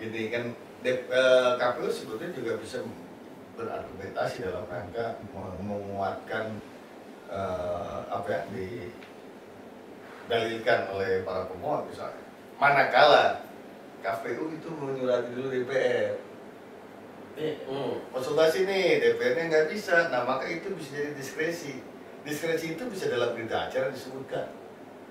Gini kan, KPU sebetulnya juga bisa berargumentasi dalam rangka menguatkan apa yang didalilkan oleh para pemohon misalnya. Manakala KPU itu menyurati dulu DPR. Konsultasi nih, DPR-nya nggak bisa, nah maka itu bisa jadi diskresi. Diskresi itu bisa dalam berita acara disebutkan,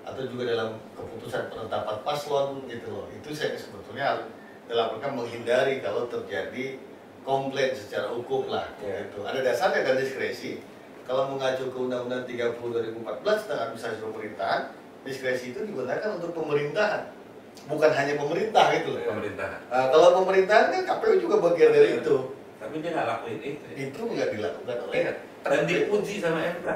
atau juga dalam keputusan penetapan paslon gitu loh. Itu saya sebetulnya harus dalam rangka menghindari kalau terjadi komplain secara hukum lah. Gitu. Ada dasarnya dan diskresi. Kalau mengacu ke Undang-Undang 30 2014 tentang administrasi pemerintahan, diskresi itu digunakan untuk pemerintahan, bukan hanya pemerintah gitu loh. Pemerintahan. Nah, kalau pemerintahan kan KPU juga bagian dari itu. Tapi dia nggak lakuin itu. Itu nggak dilakukan oleh Dan diuji sama MK.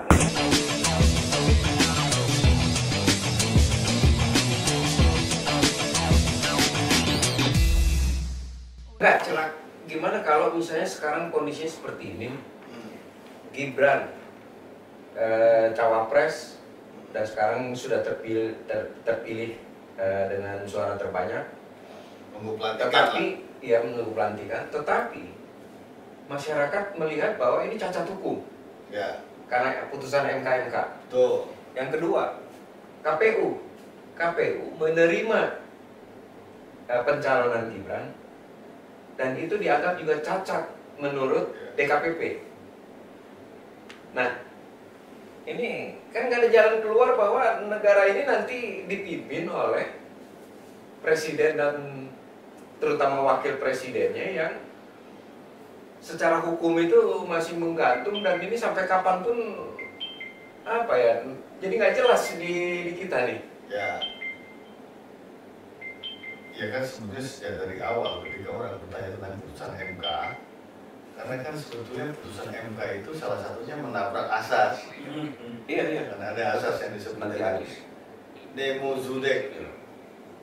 Enggak, celak. Gimana kalau misalnya sekarang kondisinya seperti ini, Gibran cawapres dan sekarang sudah terpilih dengan suara terbanyak, tetapi ya menunggu pelantikan, tetapi masyarakat melihat bahwa ini cacat hukum ya, karena putusan MK. Tuh. Yang kedua, KPU menerima pencalonan Gibran dan itu dianggap juga cacat menurut DKPP. Nah, ini kan nggak ada jalan keluar bahwa negara ini nanti dipimpin oleh presiden dan terutama wakil presidennya yang secara hukum itu masih menggantung, dan ini sampai kapanpun apa ya, jadi nggak jelas di kita nih. Ya kan sebenarnya sejak dari awal ketika orang bertanya tentang putusan MK, karena kan sebetulnya putusan MK itu salah satunya menabrak asas. Iya. Karena ada asas yang disebut dengan Nemo Zudek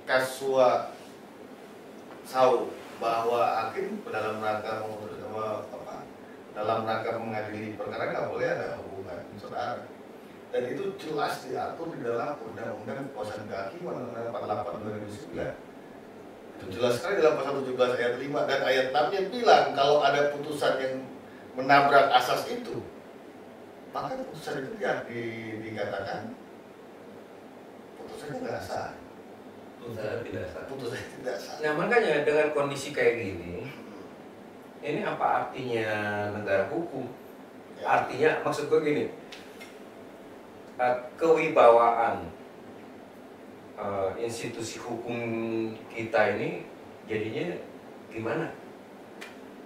Kasua Sau, bahwa hakim dalam rangka mengadili perkara nggak boleh ada hubungan saudara, dan itu jelas diatur di dalam Undang-Undang Kekuasaan Kehakiman Undang 48 2009. Itu jelas sekali dalam pasal 17 ayat 5 dan ayat 6-nya bilang kalau ada putusan yang menabrak asas itu, maka putusan itu dikatakan putusannya tidak sah. Putusan tidak sah. Nah, makanya dengan kondisi kayak gini, ini apa artinya negara hukum? Artinya, maksud gue gini, kewibawaan institusi hukum kita ini jadinya gimana?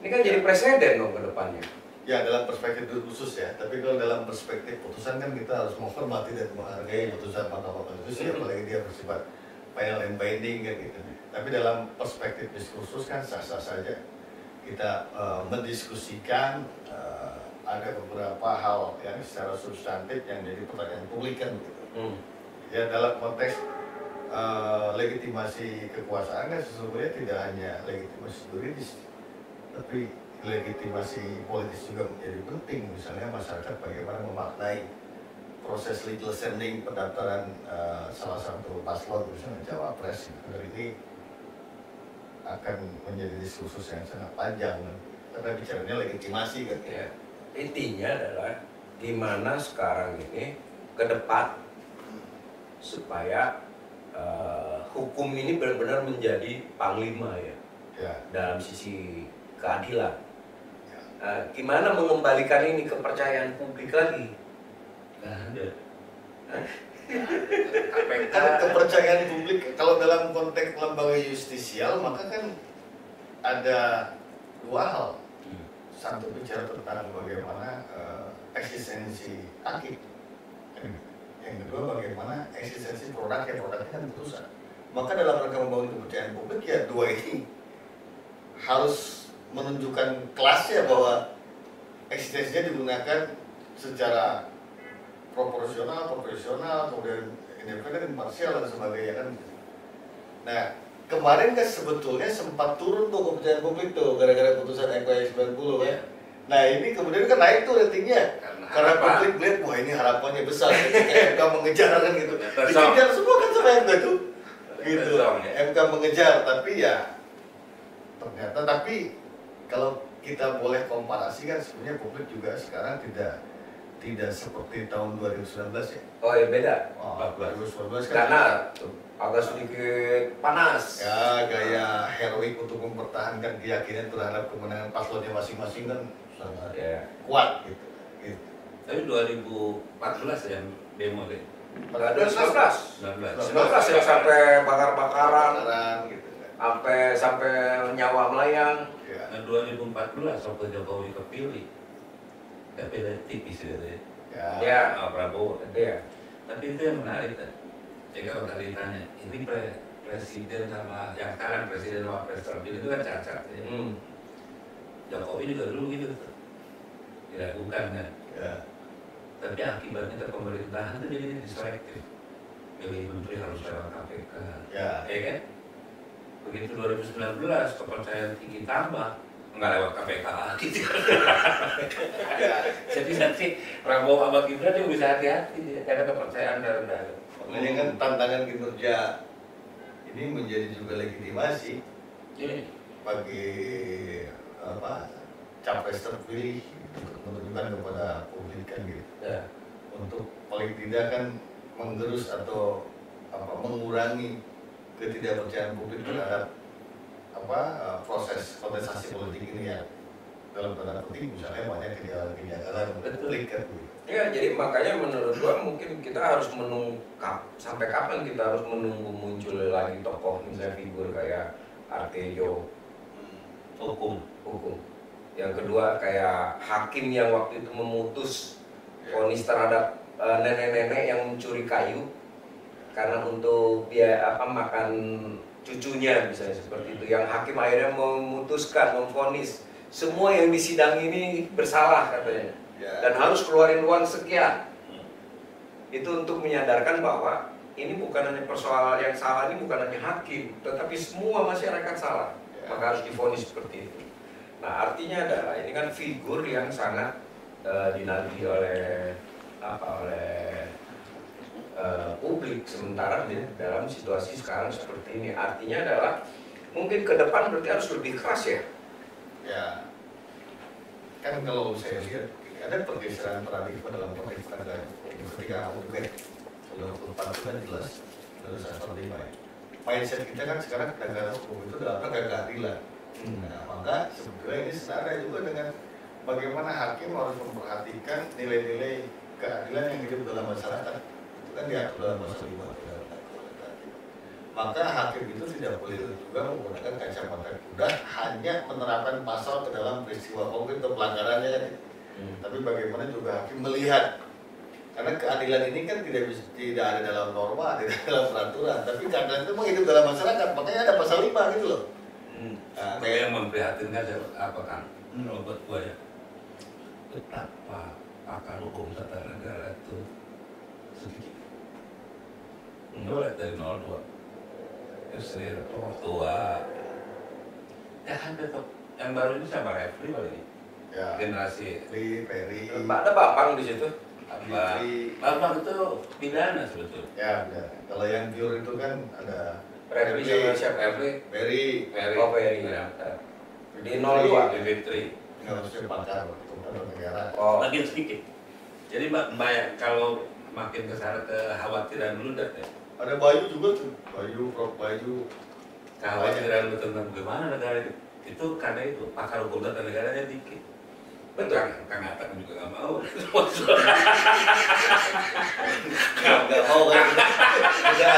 Ini kan jadi presiden dong ke depannya. Ya, dalam perspektif khusus ya, tapi kalau dalam perspektif putusan kan kita harus menghormati dan menghargai putusan Mahkamah Konstitusi, apalagi dia bersifat final and binding kan gitu. Tapi dalam perspektif diskursus kan sah-sah saja kita mendiskusikan ada beberapa hal yang secara substantif yang jadi pertanyaan publik kan gitu. Ya, dalam konteks legitimasi kekuasaan kan sesungguhnya tidak hanya legitimasi juridis, tapi legitimasi politis juga menjadi penting. Misalnya masyarakat bagaimana memaknai proses legal standing pendaftaran salah satu paslon, misalnya cawapres. Ini akan menjadi diskursus yang sangat panjang karena bicaranya legitimasi kan. Ya. Intinya adalah gimana sekarang ini ke depan supaya hukum ini benar-benar menjadi panglima ya. Dalam sisi keadilan. Gimana mengembalikan ini kepercayaan publik lagi? Kepercayaan publik kalau dalam konteks lembaga justisial maka kan ada dua hal. Satu, bicara tentang bagaimana eksistensi hakim. Yang kedua, bagaimana eksistensi produknya kan putusan. Maka dalam rangka membangun kepercayaan publik ya dua ini harus menunjukkan kelasnya bahwa eksistensinya digunakan secara proporsional, profesional, kemudian independen, imparsial dan sebagainya kan. Nah, kemarin kan sebetulnya sempat turun tuh kepercayaan publik tuh gara-gara putusan MK 90 ya. Nah, ini kemudian kan naik tuh ratingnya karena publik lihat wah ini harapannya besar ketika MK mengejar kan gitu. Dikejar semua kan sama MK tuh. Gitu. MK mengejar, tapi ya ternyata. Tapi kalau kita boleh komparasi kan sebenarnya publik juga sekarang tidak seperti tahun 2019 ya. Oh ya beda. 2019 kan Karena agak sedikit panas. ya gaya heroik untuk mempertahankan keyakinan terhadap kemenangan paslonnya masing-masing kan sangat kuat gitu. Tapi 2014 yang demo deh. 19 yang sampai bakar-bakaran, gitu kan. sampai nyawa melayang. Ya. Nah 2014 waktu Jokowi kepilih, ya beda tipis gitu ya. Ya. Prabowo. Iya. Tapi itu yang menarik kan. Jadi kalau tadi ditanya, ini presiden sama yang sekarang presiden sama presiden itu kan cacat. Ya. Jokowi juga dulu gitu tuh. Diragukan kan. Ya. Tapi akibatnya ke pemerintahan itu jadi diselektif. Pilih menteri harus lewat KPK. Ya. Ya kan? Begitu 2019 kepercayaan tinggi tambah, nggak lewat KPK gitu. Ya. Jadi nanti Prabowo sama Gibran juga bisa hati-hati karena kepercayaan rendah. Makanya kan tantangan kinerja ini menjadi juga legitimasi bagi capres terpilih untuk menunjukkan kepada publik kan gitu. Ya. Untuk paling tidak kan menggerus atau mengurangi ketidakpercayaan publik terhadap proses kontestasi politik ini ya, dalam tanda kutip misalnya banyak kejanggalan publik kan. Ya, jadi makanya menurut gua mungkin kita harus menunggu sampai kapan kita harus menunggu muncul lagi tokoh misalnya figur kayak Artejo hukum. Yang kedua kayak hakim yang waktu itu memutus vonis terhadap nenek-nenek yang mencuri kayu karena untuk makan cucunya misalnya seperti itu, yang hakim akhirnya memutuskan memvonis semua yang di sidang ini bersalah katanya dan harus keluarin uang sekian. Itu untuk menyadarkan bahwa ini bukan hanya persoalan yang salah, ini bukan hanya hakim tetapi semua masyarakat salah, maka harus divonis seperti itu. Nah artinya adalah ini kan figur yang sangat dinanti oleh publik, sementara dalam situasi sekarang seperti ini artinya adalah mungkin ke depan berarti harus lebih keras ya. Ya, kan kalau saya lihat ada pergeseran paradigma dalam konteks negara ketika UGM 24 kan jelas terus 45 ya. Mindset kita kan sekarang negara hukum itu dalam rangka keadilan. Nah, maka sebetulnya ini senada juga dengan bagaimana hakim harus memperhatikan nilai-nilai keadilan yang hidup dalam masyarakat. Itu kan diatur dalam pasal 5. Maka hakim itu tidak boleh juga menggunakan kacamata kuda hanya menerapkan pasal ke dalam peristiwa konkret atau pelanggarannya kan. Tapi bagaimana juga hakim melihat, karena keadilan ini kan tidak ada dalam norma, tidak ada dalam peraturan, tapi keadilan itu hidup dalam masyarakat, makanya ada pasal 5 gitu loh. Nah, yang memprihatinkan apa kan? Kalau buat gua ya, betapa pakar hukum tata negara itu sedikit. Mulai dari 02, istri tua, ya kan tetap yang baru ini sama Refli kali ini. Ya. Generasi Peri. Ada Bambang di situ. Bambang itu pidana sebetulnya. Ya, benar. Kalau yang jur itu kan ada Refli sama siapa? Peri. Oh Ferry. Di 02. Di Fitri. Nggak harusnya pakar untuk negara. Oh. Makin sedikit. Jadi banyak kalau makin kesana kekhawatiran dulu dah ya. Ada Bayu juga tuh, Prof Bayu. Kekhawatiran tentang bagaimana negara itu karena itu pakar hukum tata negaranya dikit. Betul. Kang Atta juga nggak mau. Nggak mau kan? Udah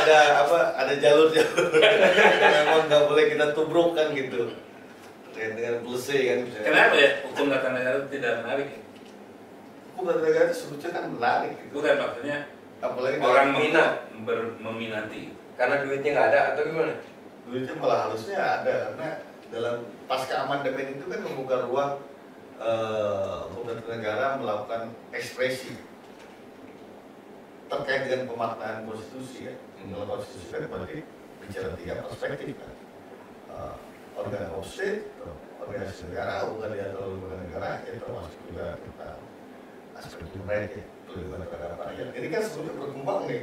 ada jalur-jalur. Memang nggak boleh kita tubruk kan gitu. Dengan plese kan. Kenapa ya hukum tata negara itu tidak menarik? Hukum tata negara itu sebetulnya kan menarik. Gitu. Bukan maksudnya Apalagi orang minat meminati. Karena duitnya nggak ada atau gimana? Duitnya malah harusnya ada, karena dalam pasca amandemen itu kan membuka ruang hukum tata negara melakukan ekspresi terkait dengan pemaknaan konstitusi ya. Dalam konstitusi kan berarti bicara 3 perspektif kan. Organ of state, organisasi negara, bukan dia atau lembaga negara, itu termasuk juga tentang aspek human right ya, pelindungan terhadap rakyat. Ini kan sebetulnya berkembang nih,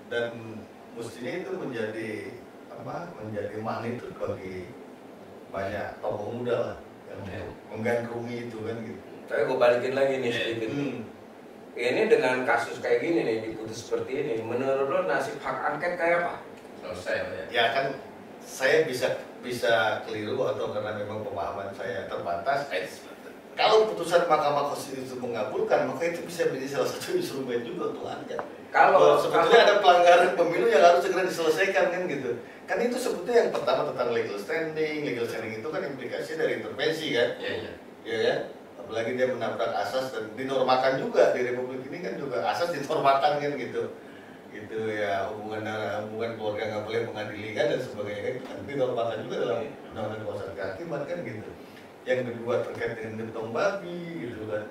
dan mestinya itu menjadi magnet bagi banyak tokoh muda lah yang menggandrungi itu kan gitu. Tapi gue balikin lagi nih sedikit. Ini dengan kasus kayak gini nih, diputus seperti ini, menurut lo nasib hak angket kayak apa? Selesai ya. Ya kan saya bisa keliru atau karena memang pemahaman saya terbatas. Kalau putusan Mahkamah Konstitusi mengabulkan, maka itu bisa menjadi salah satu instrumen juga untuk angket. Kalau sebetulnya ada pelanggaran pemilu yang harus segera diselesaikan kan gitu. Kan itu sebetulnya yang pertama tentang legal standing itu kan implikasi dari intervensi kan. Iya. Ya kan? Apalagi dia menabrak asas dan dinormakan juga di Republik ini kan juga asas dinormakan kan gitu. Gitu ya, hubungan keluarga nggak boleh mengadili kan dan sebagainya kan dinormakan juga dalam undang-undang kekuasaan kehakiman kan gitu. Yang kedua terkait dengan gentong babi gitu kan.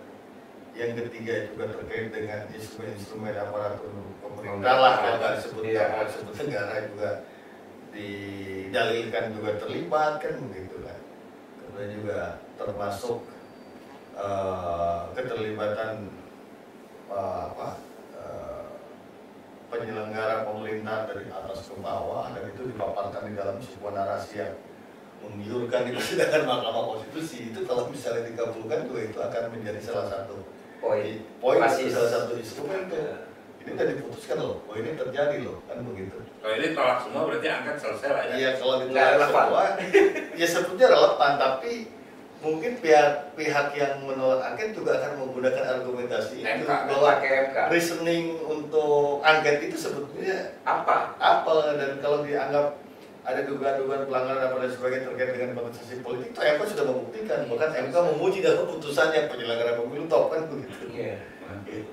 Yang ketiga juga terkait dengan instrumen-instrumen aparatur pemerintah lah, kalau nggak disebut negara juga didalilkan juga terlibat kan begitu kan. Kemudian juga termasuk keterlibatan penyelenggara pemerintah dari atas ke bawah, dan itu dipaparkan di dalam sebuah narasi yang menggiurkan di persidangan Mahkamah Konstitusi. Itu kalau misalnya dikabulkan juga itu akan menjadi salah satu poin salah satu instrumen tuh. Ini udah diputuskan loh, oh ini terjadi loh, kan begitu. Kalau ini tolak semua berarti angket selesai lah ya? Iya, kalau ditolak semua, ya sebetulnya relevan, tapi mungkin pihak yang menolak angket juga akan menggunakan argumentasi itu bahwa reasoning untuk angket itu sebetulnya apa, dan kalau dianggap ada dugaan-dugaan pelanggaran apa dan sebagainya terkait dengan kontestasi politik, itu MK sudah membuktikan, bahkan MK memuji dalam putusannya penyelenggara pemilu top kan begitu. Iya. Gitu.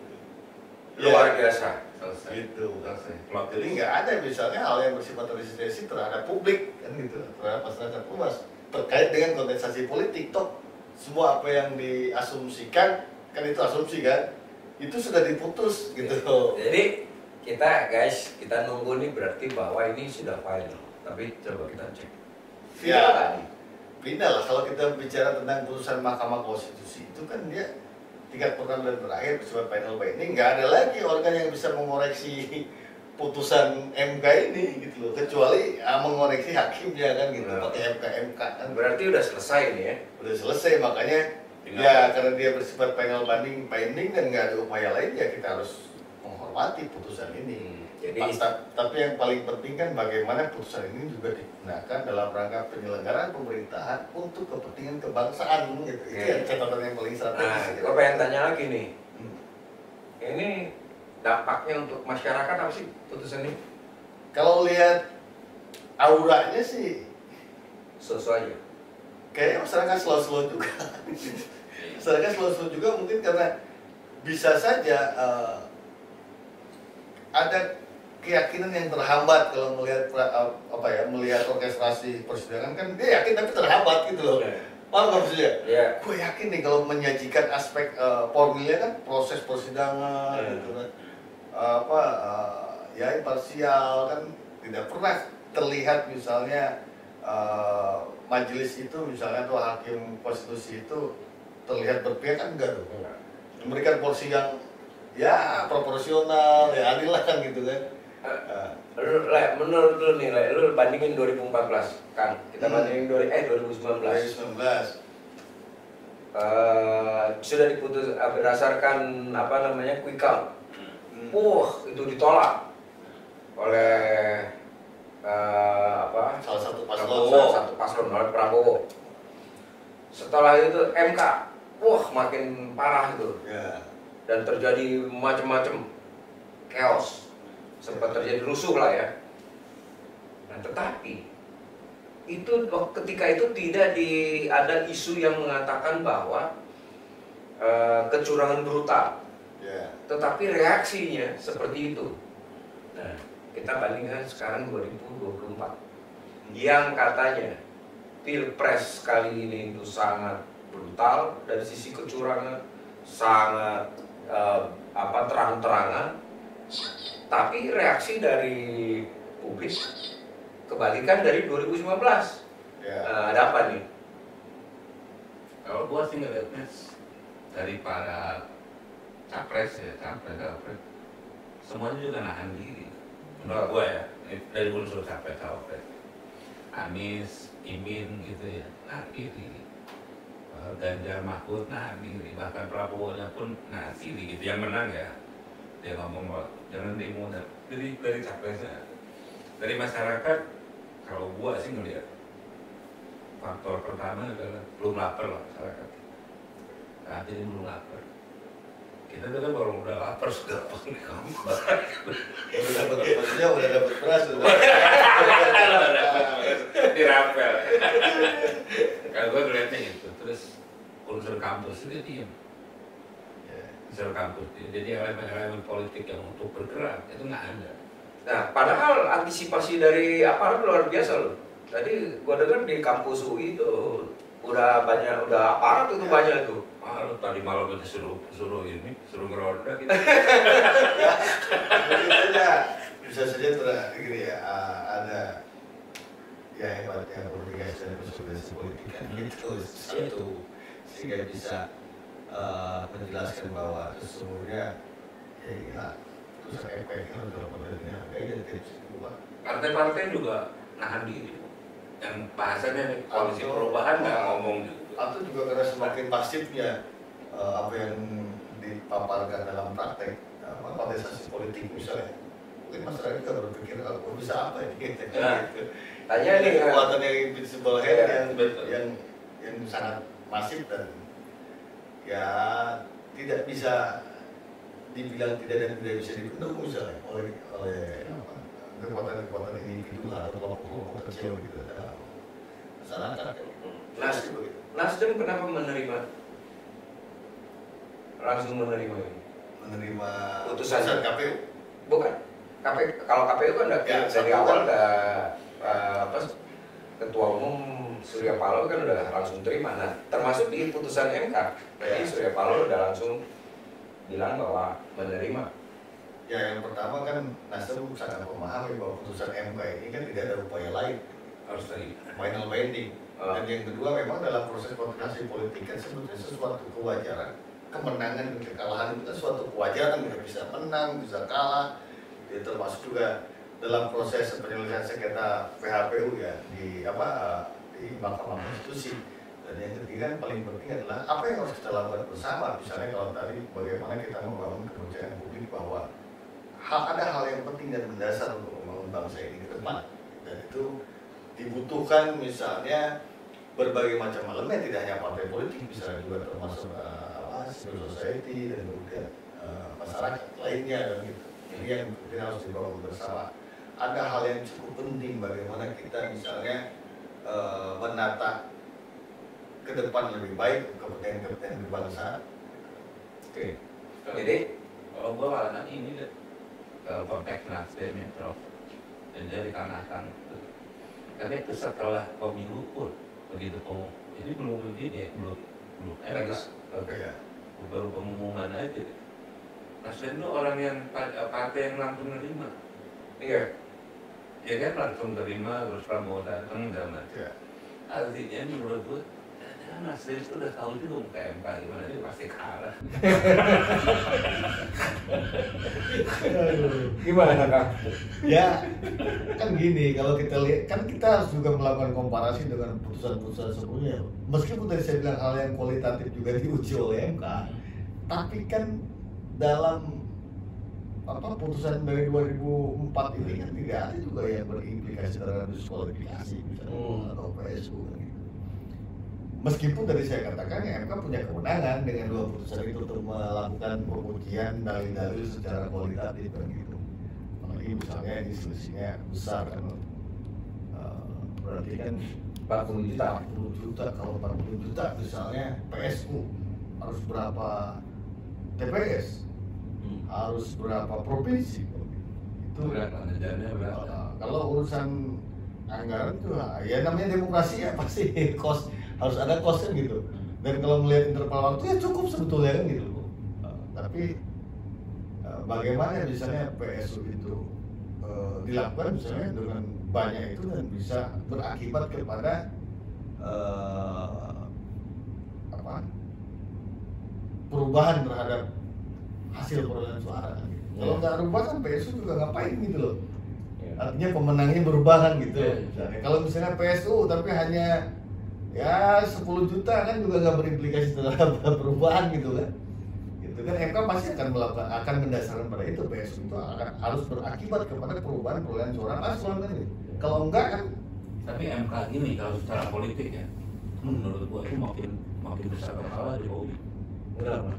Luar biasa. Selesai. Gitu. Selesai. Jadi nggak ada misalnya hal yang bersifat resistensi terhadap publik kan gitu, terhadap masyarakat luas terkait dengan kontestasi politik. Toh semua apa yang diasumsikan kan itu asumsi kan, itu sudah diputus gitu. Jadi kita nunggu nih, berarti bahwa ini sudah final. Tapi coba kita cek. Ya, final lah kalau kita bicara tentang putusan Mahkamah Konstitusi itu kan dia tingkat pertama dan terakhir bersifat final binding, nggak ada lagi organ yang bisa mengoreksi putusan MK ini gitu loh, kecuali mengoreksi hakimnya kan gitu, pakai MK kan. Berarti udah selesai nih ya? Udah selesai, makanya ya karena dia bersifat final binding dan nggak ada upaya lain, ya kita harus menghormati putusan ini. Jadi, tapi yang paling penting kan bagaimana putusan ini juga digunakan dalam rangka penyelenggaraan pemerintahan untuk kepentingan kebangsaan gitu. Itu yang catatan yang paling strategis. Nah, gue pengen tanya lagi nih. Ini dampaknya untuk masyarakat apa sih putusan ini? Kalau lihat auranya sih so-so aja. Kayaknya masyarakat slow-slow juga. Masyarakat slow-slow juga mungkin karena bisa saja ada keyakinan yang terhambat kalau melihat melihat orkestrasi persidangan kan dia yakin tapi terhambat gitu loh. Paham nggak maksudnya? Yeah. Gue yakin nih kalau menyajikan aspek formilnya kan proses persidangan gitu kan, ya imparsial kan, tidak pernah terlihat misalnya majelis itu misalnya tuh hakim konstitusi itu terlihat berpihak kan, enggak tuh. Memberikan porsi yang ya proporsional, ya adil lah kan gitu kan. Menurut lu nih, lu bandingin 2014 kan, kita bandingin 2019. Sudah diputus berdasarkan quick count. Itu ditolak oleh salah satu paslon oleh Prabowo. Setelah itu MK, makin parah itu. Dan terjadi macam-macam chaos. Sempat terjadi rusuh lah ya. Nah, tetapi itu ketika itu tidak ada isu yang mengatakan bahwa kecurangan brutal. Tetapi reaksinya seperti itu. Nah, kita bandingkan sekarang 2024 yang katanya Pilpres kali ini itu sangat brutal dari sisi kecurangan, sangat terang-terangan. Tapi reaksi dari publik kebalikan dari 2019. Ada apa nih? Kalau gua sih ngeliatnya dari para capres, semuanya juga nahan diri. Menurut gua ya, dari unsur capres, Anies, Imin gitu ya, nah kiri. Ganjar Mahfud, nah kiri. Bahkan Prabowo-nya pun nah kiri gitu. Yang menang ya, dia ngomong jangan demo. Jadi dari capresnya, dari masyarakat, kalau gua sih ngelihat faktor pertama adalah belum lapar lah masyarakat. Saat ini belum lapar. Kita tuh kan baru udah lapar sudah apa nih kamu? Udah dapat beras, dirapel. Kalau gue ngeliatnya itu, terus unsur kampus dia diam. Unsur kampus dia. Jadi elemen politik yang untuk bergerak itu nggak ada. Nah, padahal antisipasi dari aparat luar biasa loh. Tadi gua dengar di kampus UI itu udah aparat itu banyak tuh. Tadi malam itu suruh ngeronda gitu. Bisa saja gini ya, ada ya hebatnya komunikasi dan konsolidasi politik kan gitu satu, sehingga bisa menjelaskan bahwa sesungguhnya ya terus efek kan dalam penelitian kayaknya dari situ Pak. Partai-partai juga nahan diri. Yang bahasanya nih koalisi perubahan nggak ngomong gitu. Atau juga karena semakin masifnya apa yang dipaparkan dalam praktek kontestasi politik misalnya, mungkin masyarakat juga berpikir kalau bisa apa ini gitu. Tanya nih kekuatan yang invisible hand yang sangat masif dan ya tidak bisa dibilang tidak dan tidak bisa dibendung misalnya oleh kekuatan individu atau kelompok kecil gitu dalam masyarakat. Nasdem kenapa langsung menerima ini? Menerima putusan KPU? Bukan. Kalau KPU kan dari awal Ketua Umum Surya Paloh kan udah langsung terima. Nah, termasuk di putusan MK. Jadi Surya Paloh udah langsung bilang bahwa menerima. Ya, yang pertama kan Nasdem sangat memahami bahwa putusan MK ini kan tidak ada upaya lain, harus dari final binding. Dan yang kedua memang dalam proses kontestasi politik kan sebetulnya sesuatu kewajaran. Kemenangan dan kekalahan itu kan suatu kewajaran, kita bisa menang, bisa kalah. Ya, termasuk juga dalam proses penyelesaian sengketa PHPU ya di Mahkamah Konstitusi. Dan yang ketiga yang paling penting adalah apa yang harus kita lakukan bersama. Misalnya kalau tadi bagaimana kita membangun kepercayaan publik bahwa ada hal yang penting dan mendasar untuk membangun bangsa ini ke depan. Dan itu dibutuhkan misalnya berbagai macam elemen, tidak hanya partai politik, misalnya juga termasuk civil society dan kemudian masyarakat lainnya dan gitu. Ini yang kita harus dibangun bersama. Ada hal yang cukup penting bagaimana kita misalnya menata ke depan lebih baik kepentingan kebangsaan. Oke. Jadi kalau gua malah ini deh, kalau konteks Nasdem ya Prof, dan dari tanahkan itu. Karena itu setelah pemilu pun begitu jadi belum begini ya, belum baru pengumuman aja. Nasdem itu orang yang partai yang langsung menerima. iya. Ya kan langsung terima, terus Prabowo datang dan macam. Artinya menurut gue, Nasdem itu udah tahu juga ke MK gimana dia pasti kalah. Gimana Kang? Ya, kan gini, kalau kita lihat, kan kita harus juga melakukan komparasi dengan putusan-putusan sebelumnya. Meskipun tadi saya bilang hal yang kualitatif juga diuji oleh MK, tapi kan dalam putusan dari 2004 ini kan tidak ada juga yang berimplikasi terhadap diskualifikasi misalnya atau PSU gitu. Meskipun tadi saya katakan ya MK punya kewenangan dengan dua putusan itu untuk melakukan pengujian dalil-dalil secara kualitatif kan gitu. Apalagi misalnya ini selisihnya besar kan, berarti kan 40 juta, kalau 40 juta misalnya PSU harus berapa TPS, harus berapa provinsi itu kalau urusan anggaran itu ya namanya demokrasi ya pasti harus ada cost gitu. Dan kalau melihat interval waktu ya cukup sebetulnya kan gitu. Tapi bagaimana misalnya PSU itu dilakukan misalnya dengan banyak itu dan bisa berakibat kepada perubahan terhadap hasil perolehan suara. Kalau nggak rubah kan PSU juga ngapain gitu loh. Artinya pemenangnya berubah kan gitu. Misalnya, kalau misalnya PSU tapi hanya ya 10 juta kan juga nggak berimplikasi terhadap perubahan gitu kan. Itu kan MK pasti akan mendasarkan pada itu, PSU itu harus berakibat kepada perubahan suara paslon kan gitu. Kalau enggak kan. Tapi MK gini kalau secara politik ya, menurut gua itu makin besar kepala Jokowi. Kenapa?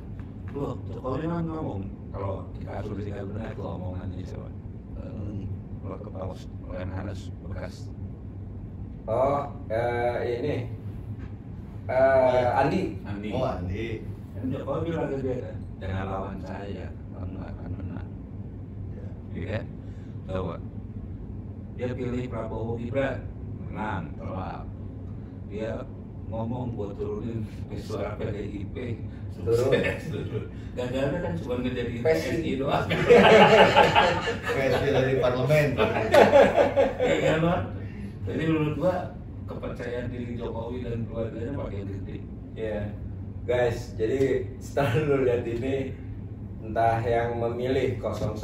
Loh, Jokowi kan ngomong kalau kita asumsikan benar itu omongannya siapa? Kepala Lemhanas bekas. Oh, ini Andi. Oh Andi. Dan Jokowi bilang ke dia kan, jangan lawan saya, kamu nggak akan menang. Iya, tahu. Dia pilih Prabowo Gibran, menang, tolak. Dia ngomong buat turunin suara PDIP, turun. Gagalnya kan cuma ngejadiin PSI doang. PSI dari parlemen. Ya kan? Jadi menurut gua kepercayaan diri Jokowi dan keluarganya makin gede. Ya, guys, jadi setelah lu lihat ini, entah yang memilih 01,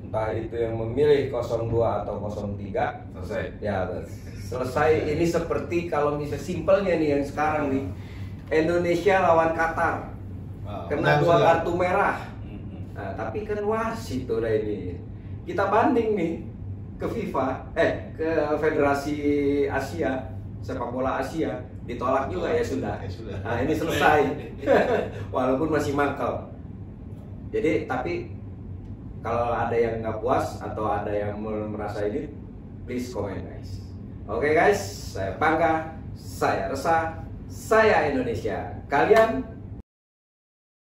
entah itu yang memilih 02 atau 03, Selesai. ya selesai. Ini seperti kalau misalnya simpelnya nih yang sekarang nih, Indonesia lawan Qatar, kena 2 kartu merah. Nah, tapi kan wasit udah ini. Kita banding nih ke FIFA, ke Federasi Asia, sepak bola Asia, ditolak juga ya sudah. Nah, ini selesai. Walaupun masih mangkal. Jadi, tapi kalau ada yang nggak puas atau ada yang merasa ini, please comment guys. Oke guys, saya Pangga, saya Resa, saya Indonesia. Kalian